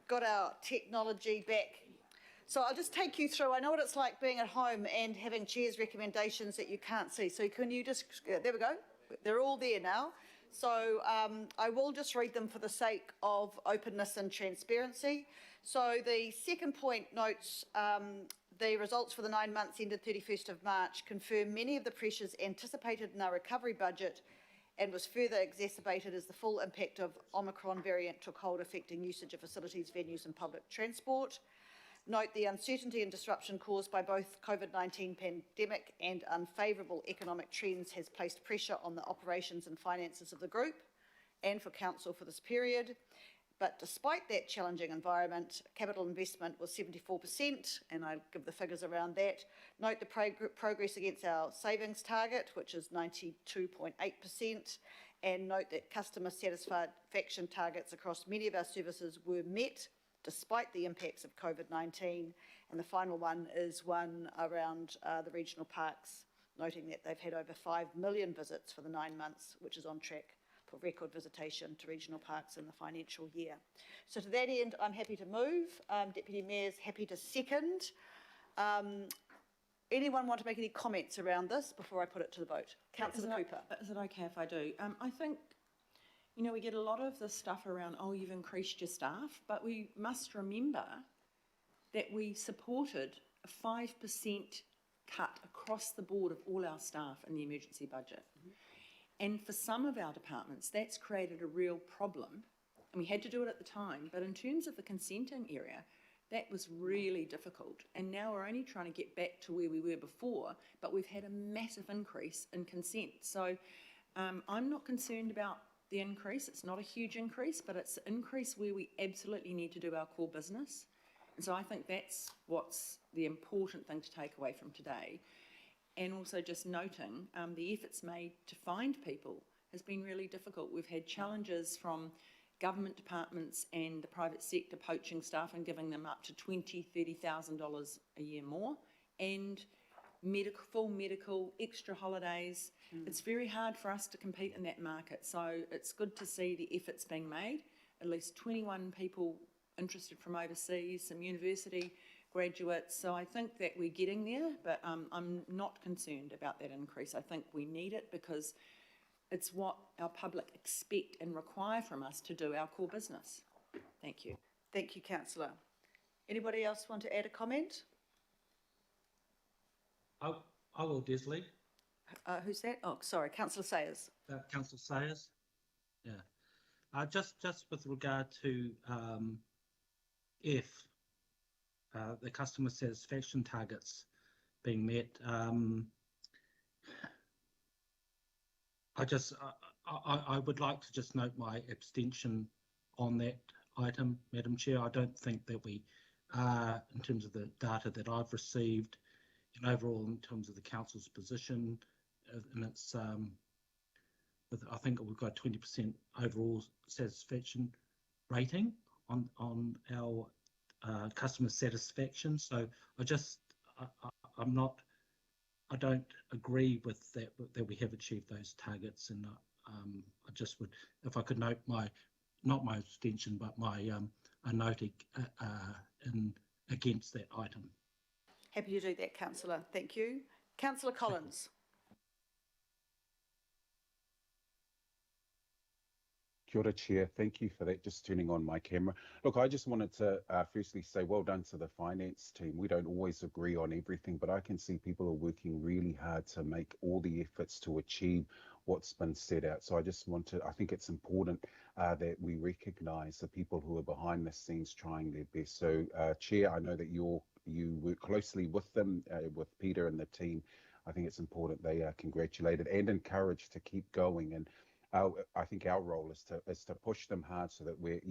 got our technology back. So I'll just take you through. I know what it's like being at home and having Chair's recommendations that you can't see. So can you just, there we go. They're all there now. So I will just read them for the sake of openness and transparency. So the second point notes the results for the 9 months ended 31st of March confirm many of the pressures anticipated in our recovery budget and was further exacerbated as the full impact of Omicron variant took hold, affecting usage of facilities, venues and public transport. Note the uncertainty and disruption caused by both COVID-19 pandemic and unfavourable economic trends has placed pressure on the operations and finances of the group and for Council for this period. But despite that challenging environment, capital investment was 74%, and I'll give the figures around that. Note the progress against our savings target, which is 92.8%, and note that customer satisfaction targets across many of our services were met despite the impacts of COVID-19. And the final one is one around the regional parks, noting that they've had over 5 million visits for the 9 months, which is on track for record visitation to regional parks in the financial year. So to that end, I'm happy to move. Deputy Mayor's happy to second. Anyone want to make any comments around this before I put it to the vote? Councillor Cooper. Is it okay if I do? I think, you know, we get a lot of this stuff around, oh, you've increased your staff, but we must remember that we supported a 5% cut across the board of all our staff in the emergency budget. Mm-hmm. And for some of our departments, that's created a real problem. And we had to do it at the time, but in terms of the consenting area, that was really difficult. And now we're only trying to get back to where we were before, but we've had a massive increase in consent. So I'm not concerned about the increase. It's not a huge increase, but it's an increase where we absolutely need to do our core business. And so I think that's what's the important thing to take away from today. And also just noting the efforts made to find people has been really difficult. We've had challenges from government departments and the private sector poaching staff and giving them up to $20,000, $30,000 a year more, and full medical, extra holidays. It's very hard for us to compete in that market. So it's good to see the efforts being made. At least 21 people interested from overseas, some university graduates. So I think that we're getting there, but I'm not concerned about that increase. I think we need it because it's what our public expect and require from us to do our core business. Thank you. Thank you, Councillor. Anybody else want to add a comment? I will, Desley. Who's that? Oh, sorry, Councillor Sayers. Councillor Sayers. Yeah. Just with regard to if the customer satisfaction targets being met, I would like to just note my abstention on that item, Madam Chair. I don't think that we are, in terms of the data that I've received, and overall in terms of the council's position, and it's I think we've got 20% overall satisfaction rating on our customer satisfaction. So I don't agree with that we have achieved those targets, and I just would, if I could note not my abstention, but my a note against that item. Happy to do that, Councillor. Thank you. Councillor Collins. Kia ora, Chair. Thank you for that. Just turning on my camera. Look, I just wanted to firstly say well done to the finance team. We don't always agree on everything, but I can see people are working really hard to make all the efforts to achieve what's been set out. So I just want to, I think it's important that we recognise the people who are behind the scenes trying their best. So Chair, I know that you work closely with them, with Peter and the team. I think it's important they are congratulated and encouraged to keep going. And I think our role is to push them hard so that we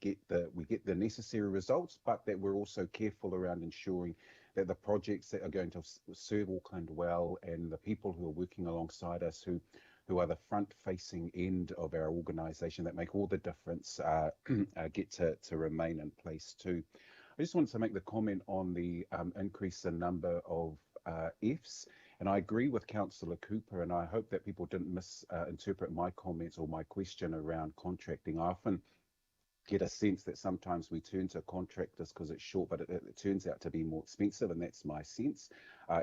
get the necessary results, but that we're also careful around ensuring that the projects that are going to serve Auckland well and the people who are working alongside us, who are the front-facing end of our organisation that make all the difference, get to remain in place too. I just wanted to make the comment on the increase in number of Fs. And I agree with Councillor Cooper, and I hope that people didn't misinterpret my comments or my question around contracting. I often get a sense that sometimes we turn to contractors because it's short, but it turns out to be more expensive, and that's my sense.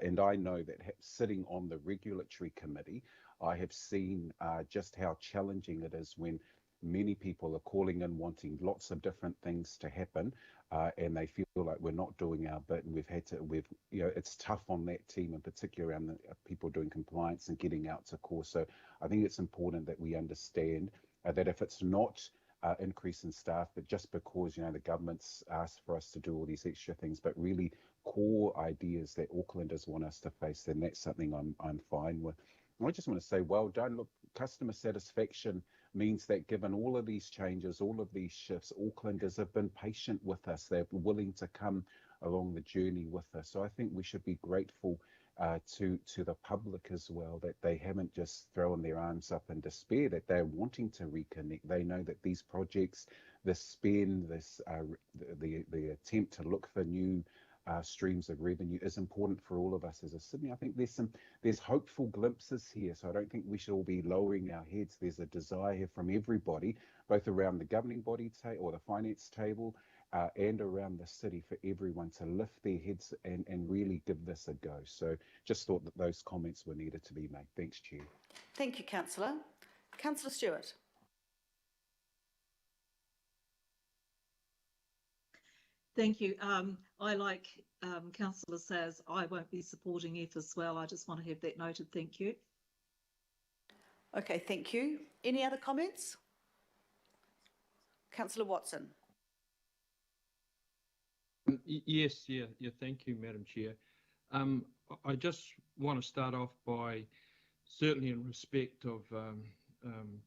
And I know that sitting on the regulatory committee, I have seen just how challenging it is when many people are calling in wanting lots of different things to happen, and they feel like we're not doing our bit, and it's tough on that team, in particular around the people doing compliance and getting out to course. So I think it's important that we understand that if it's not increase in staff, but just because the government's asked for us to do all these extra things, but really core ideas that Aucklanders want us to face, then that's something I'm fine with. And I just want to say, well done. Look, customer satisfaction means that given all of these changes, all of these shifts, Aucklanders have been patient with us. They're willing to come along the journey with us. So I think we should be grateful to the public as well, that they haven't just thrown their arms up in despair, that they're wanting to reconnect. They know that these projects, this spend, the attempt to look for new streams of revenue is important for all of us as a Sydney. I think there's hopeful glimpses here, so I don't think we should all be lowering our heads. There's a desire here from everybody, both around the governing body or the finance table, and around the city, for everyone to lift their heads and really give this a go. So just thought that those comments were needed to be made. Thanks, Chair. Thank you, Councillor. Councillor Stewart. Thank you. I, like Councillor says, I won't be supporting F as well. I just want to have that noted. Thank you. Okay, thank you. Any other comments? Councillor Watson. Yes, thank you, Madam Chair. I just want to start off by, certainly in respect of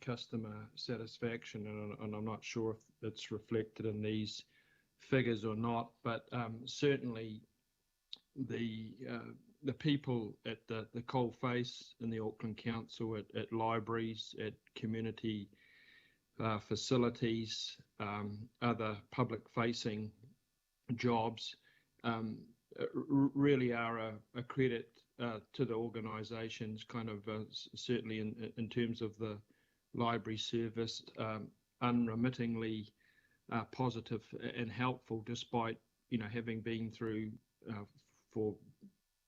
customer satisfaction, and I'm not sure if it's reflected in these figures or not, but certainly the people at the coalface in the Auckland Council, at libraries, at community facilities, other public-facing jobs, really are a credit to the organisations, kind of certainly in terms of the library service, unremittingly positive and helpful, despite having been through for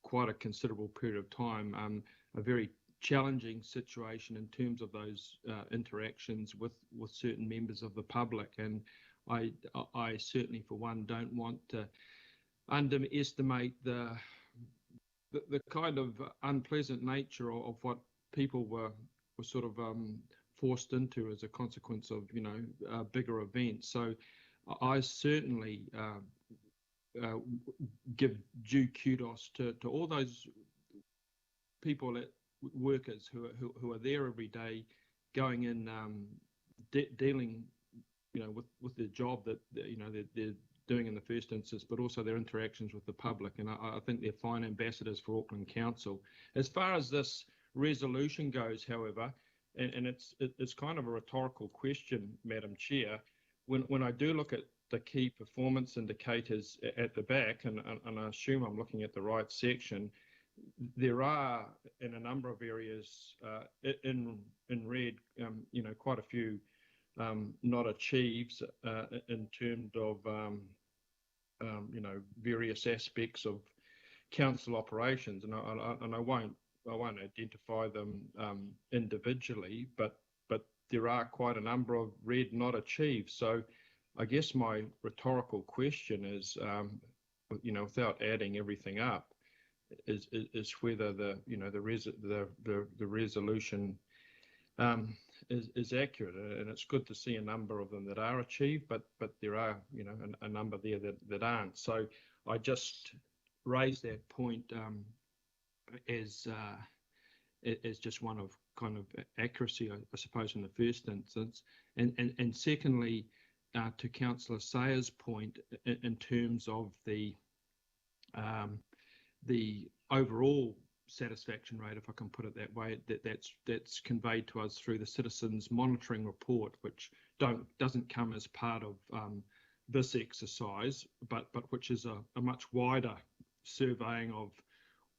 quite a considerable period of time a very challenging situation in terms of those interactions with certain members of the public. And I certainly, for one, don't want to underestimate the kind of unpleasant nature of what people were sort of forced into as a consequence of bigger events. So I certainly give due kudos to all those people, workers who are there every day, going in, dealing with the job that they're doing in the first instance, but also their interactions with the public. And I think they're fine ambassadors for Auckland Council. As far as this resolution goes, however, and it's kind of a rhetorical question, Madam Chair, when I do look at the key performance indicators at the back, and I assume I'm looking at the right section, there are, in a number of areas, in red, quite a few not achieves in terms of various aspects of council operations, and I won't identify them individually, but there are quite a number of red not achieved. So I guess my rhetorical question is, without adding everything up, is whether the resolution is accurate. And it's good to see a number of them that are achieved, but there are a number there that aren't. So I just raise that point as just one of kind of accuracy, I suppose, in the first instance, and secondly, to Councillor Sayer's point, in terms of the overall satisfaction rate, if I can put it that way, that's conveyed to us through the Citizens Monitoring Report, which doesn't come as part of this exercise, but which is a much wider surveying of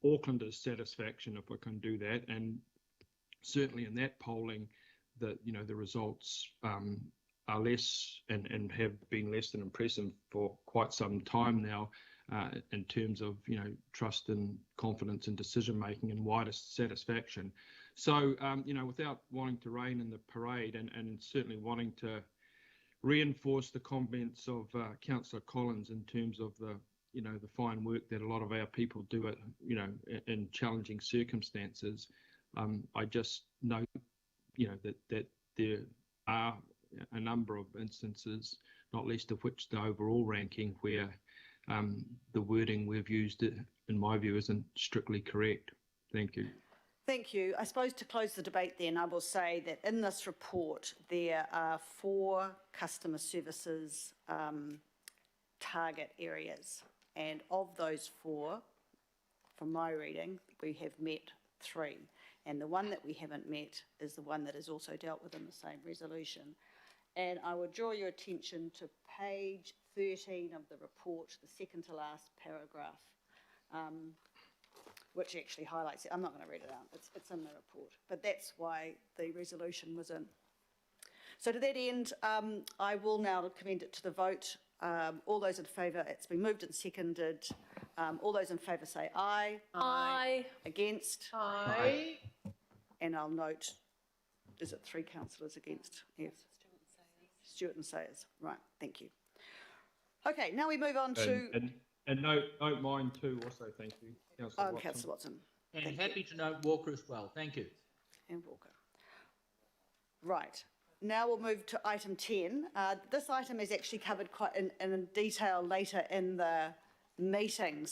Aucklanders' satisfaction, if we can do that. And certainly in that polling, the results are less and have been less than impressive for quite some time now, in terms of, you know, trust and confidence in decision making and wider satisfaction. So, you know, without wanting to rain in the parade, and certainly wanting to reinforce the comments of Councillor Collins in terms of the, you know, the fine work that a lot of our people do at, you know, in challenging circumstances. I just note, you know, that there are a number of instances, not least of which the overall ranking, where the wording we've used, in my view, isn't strictly correct. Thank you. Thank you. I suppose to close the debate then, I will say that in this report, there are 4 customer services target areas. And of those 4, from my reading, we have met 3. And the one that we haven't met is the one that is also dealt with in the same resolution. And I would draw your attention to page 13 of the report, the second to last paragraph, which actually highlights it. I'm not going to read it out. It's in the report. But that's why the resolution was in. So to that end, I will now commend it to the vote. All those in favour, it's been moved and seconded. All those in favour say aye. Aye. Against? Aye. And I'll note, is it 3 councillors against? Yes. Stewart and Sayers. Right, thank you. Okay, now we move on to... And note mine too also, thank you, Councillor Watson. Councillor Watson. And Thank happy to note Walker as well. Thank you. And Walker. Right, now we'll move to item 10. This item is actually covered quite in detail later in the meetings.